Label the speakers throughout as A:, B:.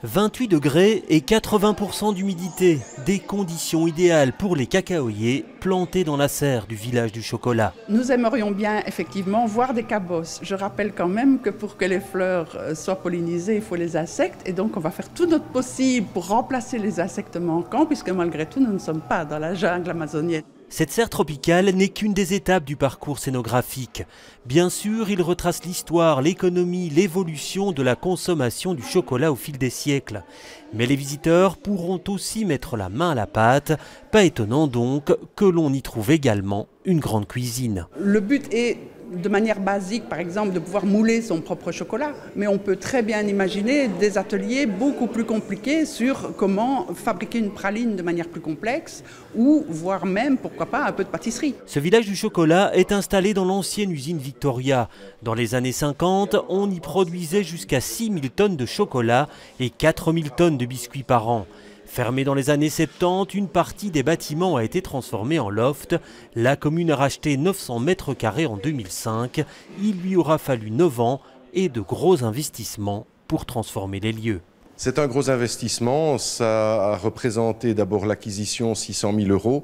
A: 28 degrés et 80% d'humidité, des conditions idéales pour les cacaoyers plantés dans la serre du village du chocolat.
B: Nous aimerions bien effectivement voir des cabosses. Je rappelle quand même que pour que les fleurs soient pollinisées, il faut les insectes et donc on va faire tout notre possible pour remplacer les insectes manquants puisque malgré tout nous ne sommes pas dans la jungle amazonienne.
A: Cette serre tropicale n'est qu'une des étapes du parcours scénographique. Bien sûr, il retrace l'histoire, l'économie, l'évolution de la consommation du chocolat au fil des siècles. Mais les visiteurs pourront aussi mettre la main à la pâte. Pas étonnant donc que l'on y trouve également une grande cuisine.
B: Le but est, de manière basique, par exemple, de pouvoir mouler son propre chocolat. Mais on peut très bien imaginer des ateliers beaucoup plus compliqués sur comment fabriquer une praline de manière plus complexe ou voire même, pourquoi pas, un peu de pâtisserie.
A: Ce village du chocolat est installé dans l'ancienne usine Victoria. Dans les années 50, on y produisait jusqu'à 6000 tonnes de chocolat et 4000 tonnes de biscuits par an. Fermée dans les années 70, une partie des bâtiments a été transformée en loft. La commune a racheté 900 mètres carrés en 2005. Il lui aura fallu 9 ans et de gros investissements pour transformer les lieux.
C: C'est un gros investissement, ça a représenté d'abord l'acquisition 600 000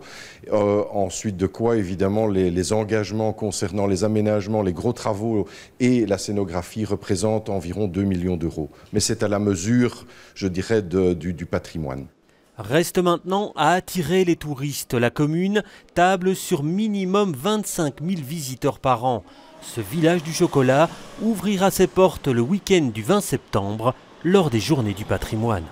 C: €, ensuite de quoi évidemment les engagements concernant les aménagements, les gros travaux et la scénographie représentent environ 2 millions d'euros. Mais c'est à la mesure, je dirais, du patrimoine.
A: Reste maintenant à attirer les touristes. La commune table sur minimum 25 000 visiteurs par an. Ce village du chocolat ouvrira ses portes le week-end du 20 septembre lors des Journées du patrimoine.